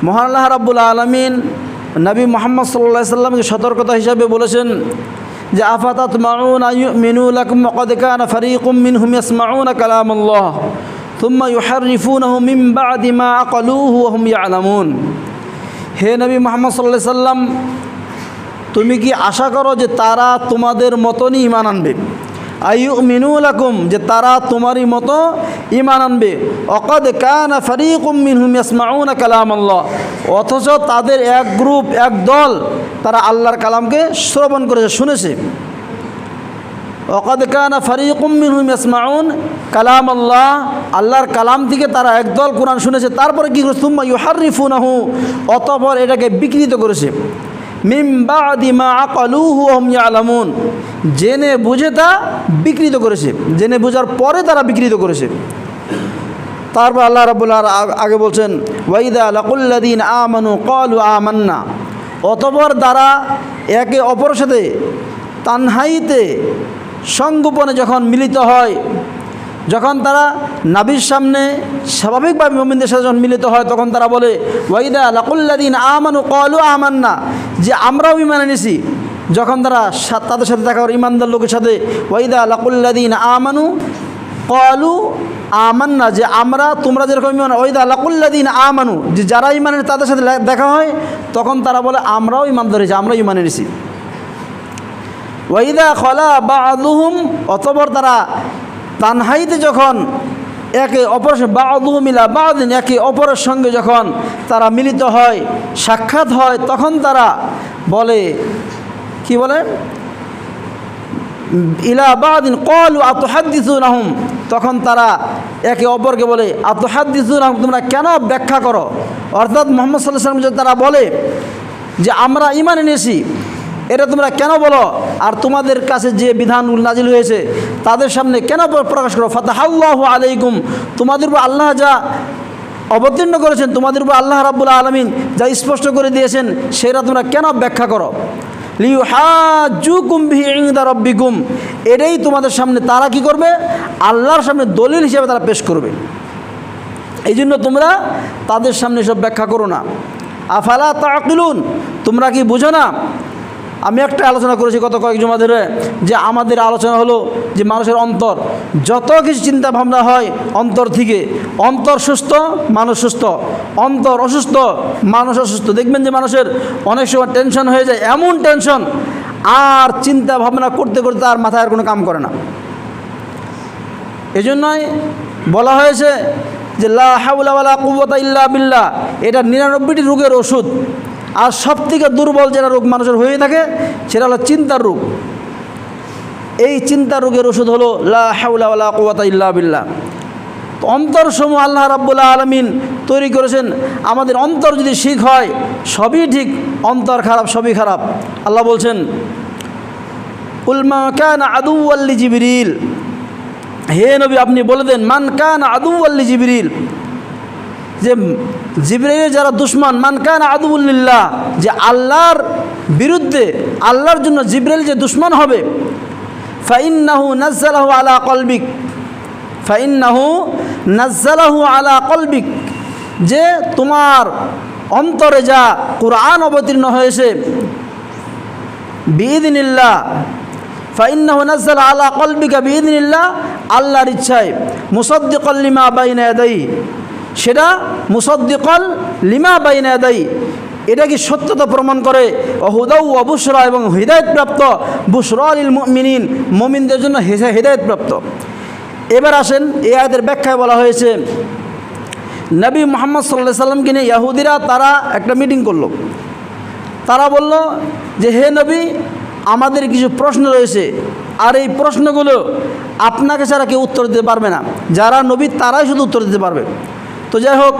মহান আল্লাহ রাব্বুল আলামিন নবী মুহাম্মদ সাল্লাল্লাহু আলাইহি সাল্লামকে সতর্কতা হিসাবে বলেছেন যে আফাতাতমাউনা ইউমিনু লাকুম ওয়াকাদ কানা ফারীকুম মিনহুম ইয়াসমাউনা কালামাল্লাহ থুম্মা ইউহাররিফুনাহু মিন বা'দি মা আকালুহু ওয়া হুম ইয়ালামুন। হে নবী মুহাম্মদ সাল্লাল্লাহু আলাইহি সাল্লাম, তুমি কি আশা করো যে তারা তোমাদের মতনই ঈমান আনবে? আইয়ুমিনু লাকুম, যে তারা তোমারই মতো ঈমান আনবে। ওয়াকাদ কানা ফারীকুম মিনহুম ইয়াসমাউনা কালামাল্লাহ, অথচ তাদের এক গ্রুপ, এক দল তারা আল্লাহর কালামকে শ্রবণ করেছে, শুনেছে। ওয়াকাদ কানা ফারীকুম মিনহুম ইয়াসমাউন কালামাল্লাহ, আল্লাহর কালাম থেকে তারা একদল কোরআন শুনেছে। তারপরে কী করেছে? সুম্মা ইউহাররিফুনাহু, অতঃপর এটাকে বিকৃত করেছে। মিন বা'দি মা আকালুহু ওয়া হুম ইয়ালামুন, জেনে বুঝে তা বিকৃত করেছে, জেনে বুঝার পরে তারা বিকৃত করেছে। তারপর আল্লাহ রাব্বুল আলামিন আগে বলছেন ওয়াইদা লাকুল্লাযীনা আমানু ক্বালু আমান্না, অতঃপর তারা একে অপরের সাথে তানহাইতে সংগোপনে যখন মিলিত হয়, যখন তারা নবীর সামনে স্বাভাবিকভাবে মুমিনদের সাথে যখন মিলিত হয়, তখন তারা বলে ওয়াইদা লাকুল্লাযীনা আমানু ক্বালু আমান্না, যে আমরাও ঈমান এনেছি। যখন তারা তাদের সাথে দেখা করে ঈমানদার লোকের সাথে, ওয়াইদা লাকুল্লাযীনা আমানু ক্বালু আমান্না, যে আমরা, তোমরা যেরকম ঈমান, ওয়াইদা লাকুল্লাযীনা আমানু, যে যারা ঈমান এনেছে তাদের সাথে দেখা হয়, তখন তারা বলে আমরাও ঈমানদার হয়েছি, আমরাও ঈমান এনেছি। ওয়াইদা খলা বা'দুহুম, অতঃপর তারা তানহাইতে যখন একে অপরের বা'দুহুম ইলা বা'দিন, একে অপরের সঙ্গে যখন তারা মিলিত হয়, সাক্ষাৎ হয়, তখন তারা বলে, কি বলে? ইলা বা'দিন ক্বালু আতুহাদ্দিসুনাহুম, তখন তারা একে অপরকে বলে আতুহাদ্দিসুনাহুম, তোমরা কেন ব্যাখ্যা করো? অর্থাৎ মুহাম্মদ সাল্লাল্লাহু আলাইহি ওয়াসাল্লাম তারা বলে যে আমরা ঈমান এনেছি, এটা তোমরা কেন বলো? আর তোমাদের কাছে যে বিধান নাজিল হয়েছে তাদের সামনে কেন প্রকাশ করো? ফাতাহাল্লাহু আলাইকুম, তোমাদের উপর আল্লাহ যা অবতীর্ণ করেছেন, তোমাদের উপর আল্লাহ রাব্বুল আলামিন যা স্পষ্ট করে দিয়েছেন, সেটা তোমরা কেন ব্যাখ্যা করো? লিইউহাজ্জুকুম বিহি ইনদা রাব্বিকুম, এটাই তোমাদের সামনে তারা কি করবে? আল্লাহর সামনে দলিল হিসেবে তারা পেশ করবে। এই জন্য তোমরা তাদের সামনে সব ব্যাখ্যা করো না। আফালা তাআকিলুন, তোমরা কি বুঝো না? আমি একটা আলোচনা করেছি গত কয়েক জুমা ধরে, যে আমাদের আলোচনা হলো যে মানুষের অন্তর, যত কিছু চিন্তা ভাবনা হয় অন্তর থেকে, অন্তর সুস্থ মানুষ সুস্থ, অন্তর অসুস্থ মানুষ অসুস্থ। দেখবেন যে মানুষের অনেক সময় টেনশন হয়ে যায়, এমন টেনশন, আর চিন্তা ভাবনা করতে করতে আর মাথায় আর কোনো কাম করে না। এজন্যই বলা হয়েছে যে লা হাওলা ওয়ালা কুওয়াতা ইল্লা বিল্লাহ, এটা 99টি রোগের ওষুধ। আর সবথেকে দুর্বল যেটা রোগ মানুষের হয়ে থাকে সেটা হলো চিন্তার রোগ। এই চিন্তার রোগের ওষুধ হলো লা হাওলা ওয়ালা কুওয়াতা ইল্লা বিল্লাহ। তো অন্তরসমূহ আল্লাহ রাব্বুল আলামিন তৈরি করেছেন। আমাদের অন্তর যদি ঠিক হয় সবই ঠিক, অন্তর খারাপ সবই খারাপ। আল্লাহ বলছেন কুল মা কানা আদুওয়াল লিজিবরিল, হে নবী আপনি বলে দেন, মান কানা আদুওয়াল লিজিবরিল, যে জিবরাইলের যারা দুশমন, মান কানা আদুউল লিল্লাহ, যে আল্লাহর বিরুদ্ধে, আল্লাহর জন্য জিবরাইল যে দুশমন হবে, ফাইন্নাহু নাজ্জালাহু আলা কলবিক, ফাইন্নাহু নাজ্জালাহু আলা কলবিক, যে তোমার অন্তরে যা কুরআন অবতীর্ণ হয়েছে, বিইذনিল্লাহ, ফাইন্নাহু নাজ্জালা আলা কলবিকা বিইذনিল্লাহ, আল্লাহর ইচ্ছায়, মুসাদ্দিকাল লিমা বাইনা ইয়াদাইহি, সেটা মুসাদ্দিকাল লিমা বাইনা ইয়াদাইহি, এটা কি সত্যতা প্রমাণ করে, হুদাউ ওয়া বুশরা, এবং হিদায়াতপ্রাপ্ত, বুশরা লিল মুমিনিন, মুমিনদের জন্য হিদায়াতপ্রাপ্ত। এবার আসেন এই আয়াতের ব্যাখ্যায় বলা হয়েছে নবী মুহাম্মদ সাল্লাল্লাহু আলাইহি সাল্লামকে নিয়ে ইহুদিরা তারা একটা মিটিং করলো। তারা বলল যে হে নবী, আমাদের কিছু প্রশ্ন রয়েছে, আর এই প্রশ্নগুলো আপনাকে ছাড়া কেউ উত্তর দিতে পারবে না, যারা নবী তারাই শুধু উত্তর দিতে পারবে। তো যাই হোক,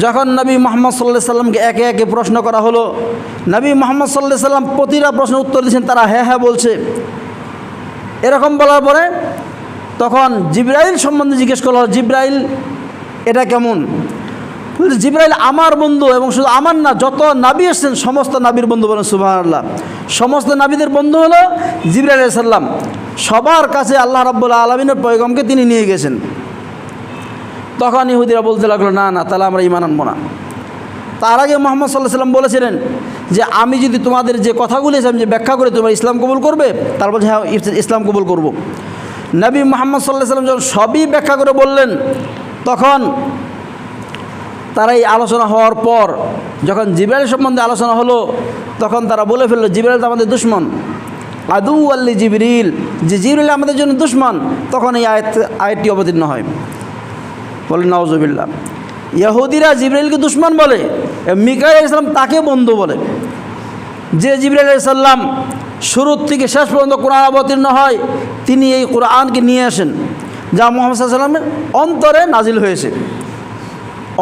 যখন নবী মুহাম্মদ সাল্লাল্লাহু আলাইহি সাল্লামকে একে একে প্রশ্ন করা হলো, নবী মুহাম্মদ সাল্লাল্লাহু আলাইহি সাল্লাম প্রতিটা প্রশ্নের উত্তর দিয়েছেন, তারা হ্যাঁ হ্যাঁ বলছে। এরকম বলার পরে তখন জিবরাইল সম্বন্ধে জিজ্ঞেস করা হলো, জিবরাইল এটা কেমন? জিবরাইল আমার বন্ধু, এবং শুধু আমার না, যত নবী এসেছেন সমস্ত নবীর বন্ধু, বলেন সুবহানাল্লাহ। সমস্ত নবীদের বন্ধু হলো জিবরাইল আলাইহিস সালাম। সবার কাছে আল্লাহ রাব্বুল আলামিনের পয়গমকে তিনি নিয়ে গেছেন। তখন ইহুদিরা বলতে লাগলো, না না, তাহলে আমরা ঈমান আনবো না। তার আগে মুহাম্মদ সাল্লাল্লাহু আলাইহি ওয়াসাল্লাম বলেছিলেন যে আমি যদি তোমাদের যে কথাগুলি আমি যে ব্যাখ্যা করে তোমরা ইসলাম কবুল করবে, তার বলছে হ্যাঁ ইসলাম কবুল করব। নবী মুহাম্মদ সাল্লাল্লাহু আলাইহি ওয়াসাল্লাম যখন সবই ব্যাখ্যা করে বললেন, তখন তারা এই আলোচনা হওয়ার পর যখন জিবরাইল সম্বন্ধে আলোচনা হলো, তখন তারা বলে ফেললো জিবরাইল তো আমাদের দুশমন, আদু আল্লি জিবরিল, যে জিবরিল আমাদের জন্য দুশমন। তখন এই আয়াতটি অবতীর্ণ হয়। বলে নাউজুবিল্লাহ। ইহুদিরা জিবরাইলকে দুশমন বলে, মিকাঈল আলাইহিস সালাম তাকে বন্ধু বলে। যে জিবরাইল আলাইহিস সালাম শুরু থেকে শেষ পর্যন্ত কোরআন অবতীর্ণ হয়, তিনি এই কোরআনকে নিয়ে আসেন, যা মুহাম্মদ সাল্লাল্লাহু আলাইহি ওয়াসাল্লামের অন্তরে নাজিল হয়েছে।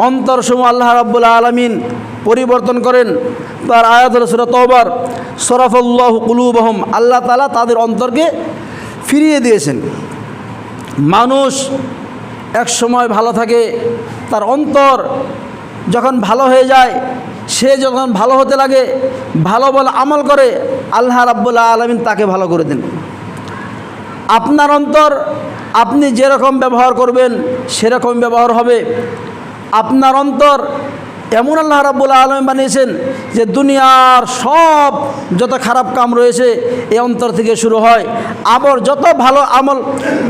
অন্তরসমূহ আল্লাহ রাব্বুল আলামিন পরিবর্তন করেন। তার আয়াত হলো সূরা তাওবার, সরাফাল্লাহু কুলুবাহুম, আল্লাহ তাআলা তাদের অন্তরকে ফিরিয়ে দিয়েছেন। মানুষ এক সময় ভালো থাকে, তার অন্তর যখন ভালো হয়ে যায়, সে যখন ভালো হতে লাগে, ভালো ভালো আমল করে, আল্লাহ রাব্বুল আলামিন তাকে ভালো করে দেন। আপনার অন্তর আপনি যেরকম ব্যবহার করবেন সেরকম ব্যবহার হবে। আপনার অন্তর এমন আল্লাহ রাব্বুল আলামিন বানিয়েছেন যে দুনিয়ার সব যত খারাপ কাম রয়েছে এই অন্তর থেকে শুরু হয়, আবার যত ভালো আমল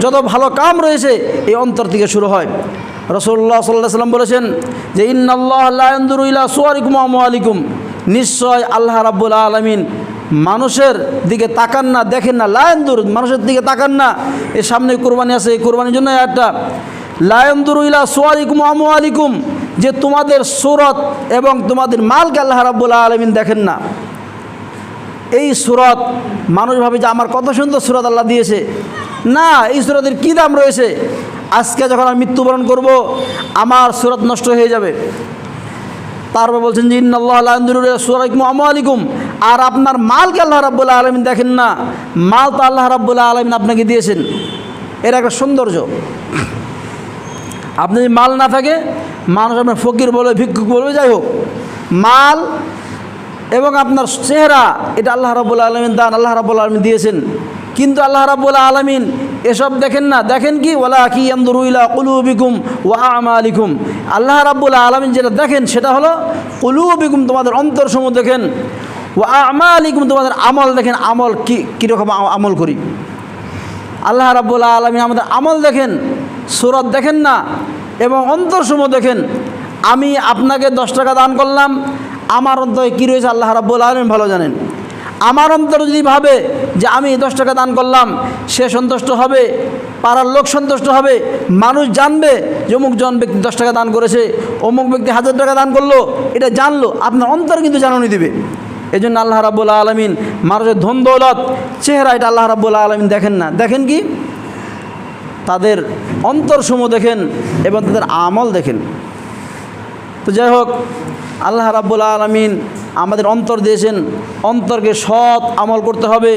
যত ভালো কাম রয়েছে এই অন্তর থেকে শুরু হয়। রাসূলুল্লাহ সাল্লাল্লাহু আলাইহি ওয়াসাল্লাম বলেছেন যে ইন্নাল্লাহা লা ইয়ানজুরু ইলা সুওয়ারিকুম ওয়া আমওয়ালিকুম, নিশ্চয় আল্লাহ রাব্বুল আলামিন মানুষের দিকে তাকান না, দেখেন না। লা ইয়ানজুর, মানুষের দিকে তাকান না। এর সামনে কুরবানি আছে, এই কুরবানির জন্য একটা লা ইয়ানজুরু ইলা সুওয়ারিকুম ওয়া আমওয়ালিকুম, যে তোমাদের সূরত এবং তোমাদের মালকে আল্লাহ রাব্বুল আলামিন দেখেন না। এই সূরত মানুষ ভাবে যে আমার কত সুন্দর সূরত আল্লাহ দিয়েছে, না, এই সূরতের কী দাম রয়েছে। আজকে যখন আমি মৃত্যুবরণ করব, আমার সূরত নষ্ট হয়ে যাবে। তারপর বলছেন যে ইন্নাল্লাহা লা ইয়ানজুরু ইলা সুওয়ারিকুম ওয়া আমওয়ালিকুম, আর আপনার মালকে আল্লাহ রাব্বুল আলামিন দেখেন না। মাল তো আল্লাহ রাব্বুল আলামিন আপনাকে দিয়েছেন, এর একটা সৌন্দর্য। আপনি যদি মাল না থাকে, মানুষ আপনার ফকির বলবে, ভিক্ষুক বলবে, যাই হোক, মাল এবং আপনার চেহারা এটা আল্লাহ রাব্বুল আলামিন দান, আল্লাহ রাব্বুল আলামিন দিয়েছেন। কিন্তু আল্লাহ রাব্বুল আলামিন এসব দেখেন না। দেখেন কি, ওয়ালাকিন ইয়ানজুরু ইলা কুলুবিকুম ওয়া আমালিকুম, আল্লাহ রাব্বুল আলামিন যেটা দেখেন সেটা হলো কুলুবিকুম, তোমাদের অন্তরসমূহ দেখেন, ওয়া আমালিকুম, তোমাদের আমল দেখেন, আমল কীরকম আমল করি। আল্লাহ রাব্বুল আলামিন আমাদের আমল দেখেন, সূরত দেখেন না, এবং অন্তরসমূহ দেখেন। আমি আপনাকে 10 টাকা দান করলাম, আমার অন্তরে কী রয়েছে আল্লাহ রাব্বুল আলামিন ভালো জানেন। আমার অন্তর যদি ভাবে যে আমি 10 টাকা দান করলাম, সে সন্তুষ্ট হবে, পাড়ার লোক সন্তুষ্ট হবে, মানুষ জানবে যে অমুক জন ব্যক্তি 10 টাকা দান করেছে, অমুক ব্যক্তি 1000 টাকা দান করলো, এটা জানলো, আপনার অন্তর কিন্তু জানানি দিবে। এই জন্য আল্লাহ রাব্বুল আলামিন মানুষের ধন দৌলত চেহারা এটা আল্লাহ রাব্বুল আলামিন দেখেন না। দেখেন কি, তাদের অন্তরসমূহ দেখেন এবং তাদের আমল দেখেন। তো যাই হোক, আল্লাহ রাব্বুল আলামিন আমাদের অন্তর দিয়েছেন, অন্তরকে সৎ আমল করতে হবে,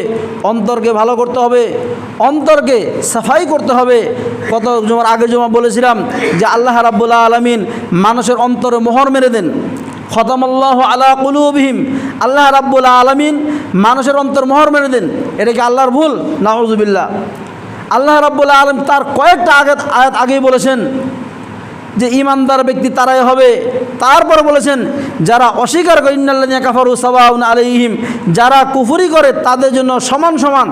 অন্তরকে ভালো করতে হবে, অন্তরকে সাফাই করতে হবে। কত জমার আগে জমা বলেছিলাম যে আল্লাহ রাব্বুল আলামিন মানুষের অন্তরে মোহর মেরে দেন, খতামাল্লাহু আলা কুলুবিহিম, আল্লাহ রাব্বুল আলামিন মানুষের অন্তর মোহর মেরে দেন। এটা কি আল্লাহর ভুল? নাউজুবিল্লাহ। আল্লাহ রাব্বুল আলামিন তার কয়েকটা আয়াত আগেই বলেছেন যে ইমানদার ব্যক্তি তারাই হবে। তারপর বলেছেন যারা অস্বীকার করে, ইন্নাল্লাযীনা কাফারু সাওয়াউন আলাইহিম, যারা কুফরি করে তাদের জন্য সমান সমান।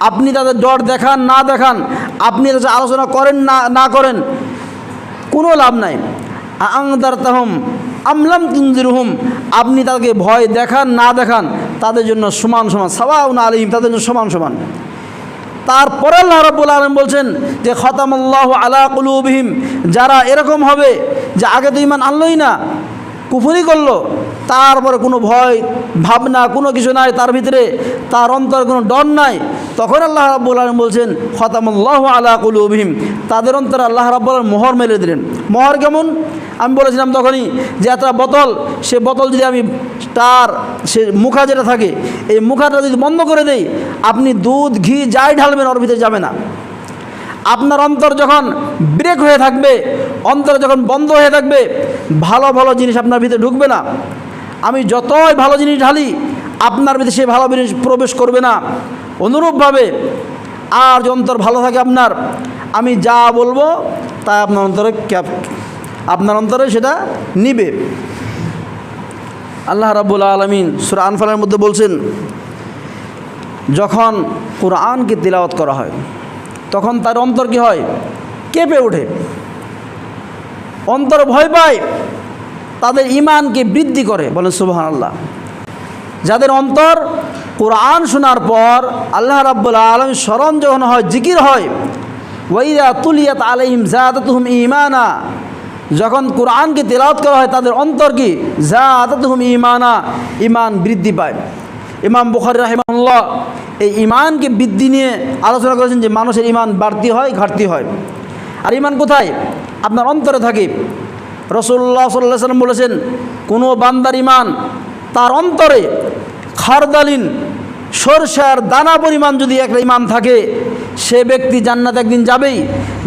আপনি তাদের ডর দেখান না দেখান, আপনি তাদের আলোচনা করেন না করেন, কোনো লাভ নাই। আনযারতাহুম আম লাম তুনজিরহুম, আপনি তাদেরকে ভয় দেখান না দেখান, তাদের জন্য সমান সমান, সাওয়াউন আলাইহিম, তাদের জন্য সমান সমান। তারপরে আল্লাহ রাব্বুল আলামিন বলছেন যে খতামাল্লাহু আলা কুলুবিহিম, যারা এরকম হবে যে আগে তো ঈমান আনলোই না, কুফরি করলো, তারপরে কোনো ভয় ভাবনা কোনো কিছু নাই তার ভিতরে, তার অন্তরে কোনো ডর নাই, তখন আল্লাহ রাব্বুল আলামিন বলছেন খতামাল্লাহু আলা কুলুবিহিম, তাদের অন্তরে আল্লাহ রাব্বুল আলামিন মোহর মেরে দিলেন। মোহর কেমন? আমি বলেছিলাম তখনই যে একটা বোতল, সে বোতল যদি আমি তার সে মুখা যেটা থাকে, এই মুখাটা যদি বন্ধ করে দেই, আপনি দুধ ঘি যাই ঢালবেন ওর ভিতরে যাবে না। আপনার অন্তর যখন ব্রেক হয়ে থাকবে, অন্তর যখন বন্ধ হয়ে থাকবে, ভালো ভালো জিনিস আপনার ভিতরে ঢুকবে না। আমি যতই ভালো জিনিস ঢালি, আপনার ভিতরে সে ভালো জিনিস প্রবেশ করবে না। অনুরূপভাবে আর যে অন্তর ভালো থাকে আপনার, আমি যা বলবো তা আপনার অন্তরে সেটা নিবে। আল্লাহ রাব্বুল আলামিন সূরা আনফালের মধ্যে বলছেন, যখন কুরআনকে তিলাওয়াত করা হয় তখন তার অন্তর কি হয়? কেঁপে ওঠে, অন্তর ভয় পায়, তাদের ঈমানকে বৃদ্ধি করে। বলেন সুবহানাল্লাহ। যাদের অন্তর কুরআন শোনার পর আল্লাহ রাব্বুল আলামিন স্মরণ যখন হয়, জিকির হয়, ওয়াইদা তুলিয়াত আলাইহিম যাদাতুহুম ঈমানা, যখন কুরআনকে তিলাওয়াত করা হয় তাদের অন্তর কি? যাদাতুহুম ঈমানা, ঈমান বৃদ্ধি পায়। ইমাম বুখারী রাহিমাহুল্লাহ এই ঈমানকে বৃদ্ধি নিয়ে আলোচনা করেছেন যে মানুষের ঈমান বাড়তি হয়, ঘাটতি হয়। আর ঈমান কোথায়? আপনার অন্তরে থাকে। রাসূলুল্লাহ সাল্লাল্লাহু আলাইহি ওয়াসাল্লাম বলেছেন, কোনো বান্দার ঈমান তার অন্তরে খারদালিন, সরষার দানা পরিমাণ যদি একটা ঈমান থাকে, সে ব্যক্তি জান্নাত একদিন যাবেই।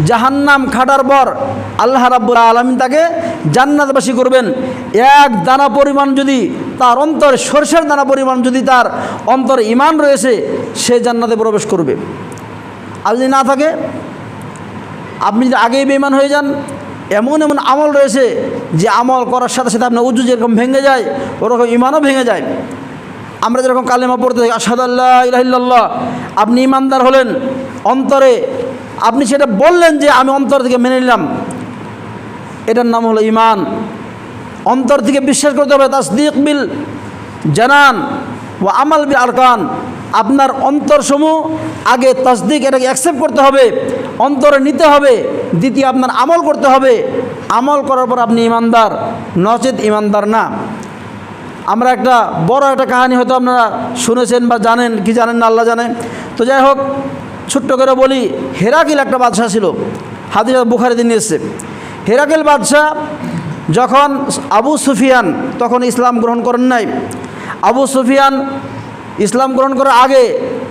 জাহান্নাম খাটার পর আল্লাহ রাব্বুল আলামিন তাকে জান্নাতবাসী করবেন। এক দানা পরিমাণ যদি তার অন্তরে, সরষার দানা পরিমাণ যদি তার অন্তরে ঈমান রয়েছে, সে জান্নাতে প্রবেশ করবে। আর যদি না থাকে, আপনি যদি আগেই বেঈমান হয়ে যান, এমন এমন আমল রয়েছে যে আমল করার সাথে সাথে আপনার উজু যেরকম ভেঙে যায়, ওরকম ঈমানও ভেঙে যায়। আমরা যেরকম কালেমা পড়তে থাকি, আশহাদু আল্লা ইলাহা ইল্লাল্লাহ, আপনি ঈমানদার হলেন, অন্তরে আপনি সেটা বললেন যে আমি অন্তর থেকে মেনে নিলাম, এটার নাম হলো ঈমান। অন্তর থেকে বিশ্বাস করতে হবে। তাসদীক বিল জানান ওয়া আমাল বিল আরকান, আপনার অন্তরসমূহ আগে তাসদীক, এটাকে অ্যাকসেপ্ট করতে হবে, অন্তরে নিতে হবে। দ্বিতীয় আপনার আমল করতে হবে, আমল করার পর আপনি ঈমানদার, নচেত ঈমানদার না। আমরা একটা বড় একটা কাহিনী হয়তো আপনারা শুনেছেন বা জানেন কি জানেন না আল্লাহ জানে। তো যাই হোক, ছোট্ট করে বলি, হেরাকিল একটা বাদশাহ ছিল, হাদিস বুখারীতে নিয়ে এসেছে। হেরাকিল বাদশাহ যখন আবু সুফিয়ান তখন ইসলাম গ্রহণ করেন নাই। আবু সুফিয়ান ইসলাম গ্রহণ করার আগে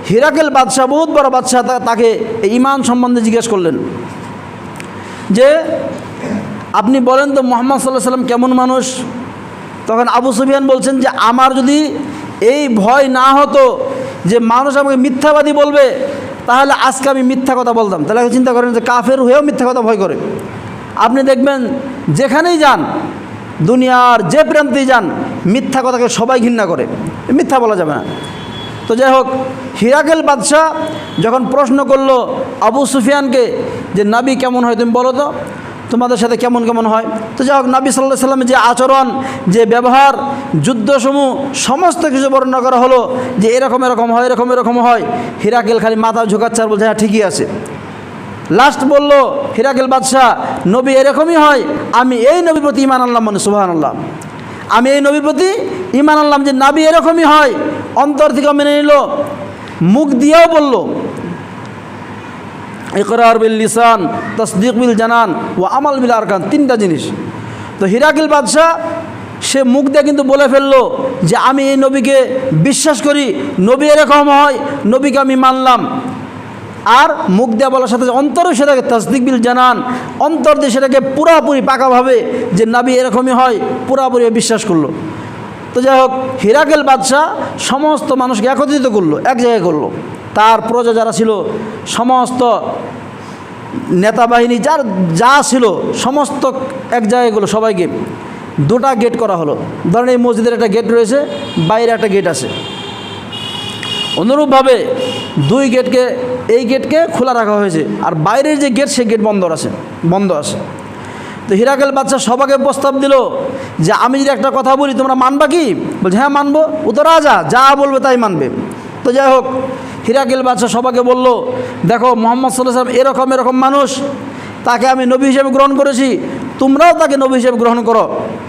হেরাকিল বাদশাহ, বহুত বড় বাদশাহ, তাকে ঈমান সম্বন্ধে জিজ্ঞেস করলেন যে আপনি বলেন তো মুহাম্মদ সাল্লাল্লাহু আলাইহি ওয়াসাল্লাম কেমন মানুষ? তখন আবু সুফিয়ান বলছেন যে আমার যদি এই ভয় না হতো যে মানুষ আমাকে মিথ্যাবাদী বলবে, তাহলে আজকে আমি মিথ্যা কথা বলতাম। তাহলে চিন্তা করেন যে কাফের হয়েও মিথ্যা কথা ভয় করে। আপনি দেখবেন যেখানেই যান, দুনিয়ার যে প্রান্তেই যান, মিথ্যা কথাকে সবাই ঘৃণা করে, মিথ্যা বলা যাবে না। তো যাই হোক, হিরাকেল বাদশাহ যখন প্রশ্ন করলো আবু সুফিয়ানকে যে নবী কেমন হয় তুমি বলো তো, তোমাদের সাথে কেমন কেমন হয়? তো যাই হোক, নবী সাল্লাল্লাহু আলাইহি ওয়াসাল্লামের যে আচরণ, যে ব্যবহার, যুদ্ধসমূহ সমস্ত কিছু বর্ণনা করা হলো যে এরকম এরকম হয়, এরকম এরকম হয়। হিরাকেল খালি মাথা ঝুঁকাচ্ছে আর বলছে হ্যাঁ ঠিকই আছে। লাস্ট বলল হিরাকেল বাদশাহ, নবী এরকমই হয়, আমি এই নবীর প্রতি ঈমান আনলাম। মানে সুবহানাল্লাহ, আমি এই নবীর প্রতি ঈমান আনলাম যে নবী এরকমই হয়। অন্তর থেকে মেনে নিল, মুখ দিয়েও বলল। ইকরার বিল লিসান, তাসদীক বিল জানান ওয়া আমাল বিল আরকান, তিনটা জিনিস। তো হিরাকেল বাদশাহ সে মুখ দিয়ে কিন্তু বলে ফেললো যে আমি এই নবীকে বিশ্বাস করি, নবী এরকম হয়, নবীকে আমি মানলাম। আর মুখ দিয়ে বলার সাথে অন্তরও সেটাকে তাসদীক বিল জানান, অন্তর দিয়ে সেটাকে পুরাপুরি পাকাভাবে যে নবী এরকমই হয় পুরাপুরি বিশ্বাস করলো। তো যাই হোক, হিরাকেল বাদশাহ সমস্ত মানুষকে একত্রিত করলো, এক জায়গায় করলো। তার প্রজা যারা ছিল, সমস্ত নেতা বাহিনী যা ছিল সমস্ত এক জায়গায় করলো। সবাইকে দুটা গেট করা হলো। ধরেন এই মসজিদের একটা গেট রয়েছে, বাইরে একটা গেট আছে। অনুরূপভাবে দুই গেটকে, এই গেটকে খোলা রাখা হয়েছে, আর বাইরের যে গেট সেই গেট বন্ধ আছে। তো হিরাকেল বাদশাহ সবাইকে প্রস্তাব দিল যে আমি যদি একটা কথা বলি তোমরা মানবা কি? বলছে হ্যাঁ মানবো। ও তো রাজা, যা বলবে তাই মানবে। তো যাই হোক, হিরাকেল বাদশাহ সবাইকে বলল, দেখো মুহাম্মদ সাল্লাল্লাহু আলাইহি ওয়াসাল্লাম এরকম এরকম মানুষ, তাকে আমি নবী হিসেবে গ্রহণ করেছি, তোমরাও তাকে নবী হিসেবে গ্রহণ করো।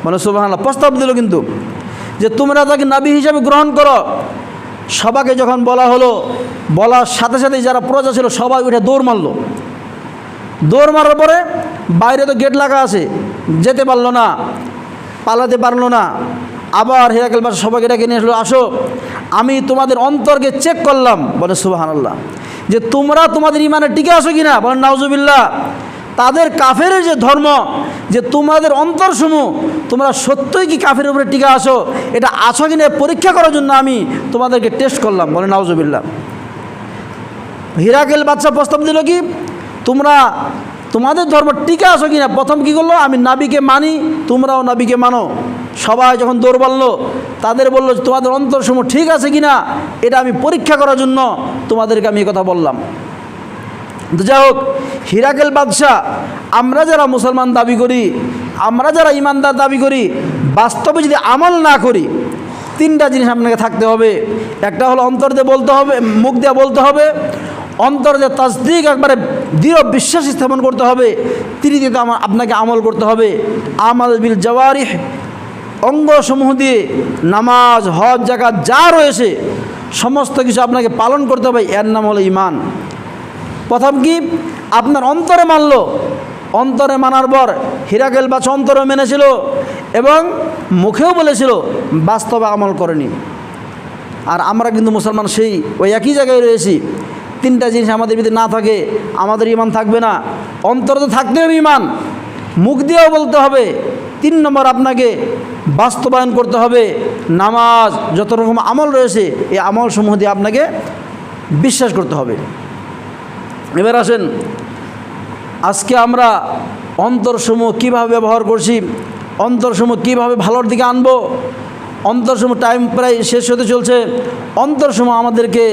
মানে সুবহানাল্লাহ, প্রস্তাব দিল কিন্তু যে তোমরা তাকে নবী হিসেবে গ্রহণ করো। সবাইকে যখন বলা হলো, বলার সাথে সাথেই যারা প্রজা ছিল সবাই উঠে দৌড় মারলো। দৌড় মারার পরে বাইরে তো গেট লাগা আছে, যেতে পারলো না, পালাতে পারলো না। আবার হিরাকেল বাদশাহ সবাইকে ডেকে নিয়ে আসলো, আসো আমি তোমাদের অন্তরকে চেক করলাম। বলে সুবহানাল্লাহ, যে তোমরা তোমাদের ঈমানে টিকে আসো কিনা? বলেন নাউজুবিল্লাহ। তাদের কাফেরের যে ধর্ম, যে তোমাদের অন্তরসমূহ তোমরা সত্যই কি কাফের উপরে টিকে আসো, এটা আছো কিনা পরীক্ষা করার জন্য আমি তোমাদেরকে টেস্ট করলাম। বলে নাউজুবিল্লাহ। হিরাকেল বাদশাহ প্রস্তাব দিল কি, তোমাদের ধর্ম টিকে আছো কিনা। প্রথম কি করলো, আমি নাবিকে মানি, তোমরাও নাবিকে মানো। সবাই যখন দৌড় বাড়লো, তাদের বললো তোমাদের অন্তরসমূহ ঠিক আছে কিনা, এটা আমি পরীক্ষা করার জন্য তোমাদেরকে আমি কথা বললাম। তো যাই হোক, হিরাকেল বাদশাহ, আমরা যারা মুসলমান দাবি করি, আমরা যারা ইমানদার দাবি করি, বাস্তবে যদি আমল না করি, তিনটা জিনিস আপনাকে থাকতে হবে। একটা হলো অন্তর দিয়ে বলতে হবে, মুখ দিয়ে বলতে হবে, অন্তর দিয়ে তাসদিক একবারে দৃঢ় বিশ্বাস স্থাপন করতে হবে। তৃতীয়ত আপনাকে আমল করতে হবে। আমাল বিল জাওয়ারিহ, অঙ্গসমূহ দিয়ে নামাজ, হজ, যাকাত যা রয়েছে সমস্ত কিছু আপনাকে পালন করতে হবে। এর নাম হলো ঈমান। প্রথম কি, আপনার অন্তরে মানলো, অন্তরে মানার পর হিরাকেল বাদশা অন্তরে মেনেছিল এবং মুখেও বলেছিল, বাস্তবে আমল করেনি। আর আমরা কিন্তু মুসলমান সেই ওই একই জায়গায় রয়েছি। তিনটা জিনিস আমাদের ভিতরে না থাকে, আমাদের ঈমান থাকবে না। অন্তরে তো থাকতে হবে ঈমান, মুখ দিয়েও বলতে হবে। 3 নম্বর, আপনাকে বাস্তবায়ন করতে হবে। নামাজ, যত রকম আমল রয়েছে এই আমল সমূহ দিয়ে আপনাকে বিশ্বাস করতে হবে। এবার আসেন, আজকে আমরা অন্তরসমূহ কীভাবে ব্যবহার করছি, অন্তরসমূহ কীভাবে ভালোর দিকে আনবো। অন্তরসমূহ টাইম প্রায় শেষ হতে চলছে। অন্তরসমূহ আমাদেরকে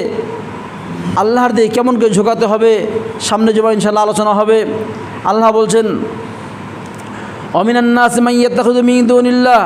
আল্লাহর দিকে কেমন করে ঝোঁকাতে হবে, সামনে জমা ইনশাআল্লাহ আলোচনা হবে। আল্লাহ বলছেন, অমিনান নাসি মান ইয়াত্তাখিযু মিন দুনিল্লাহ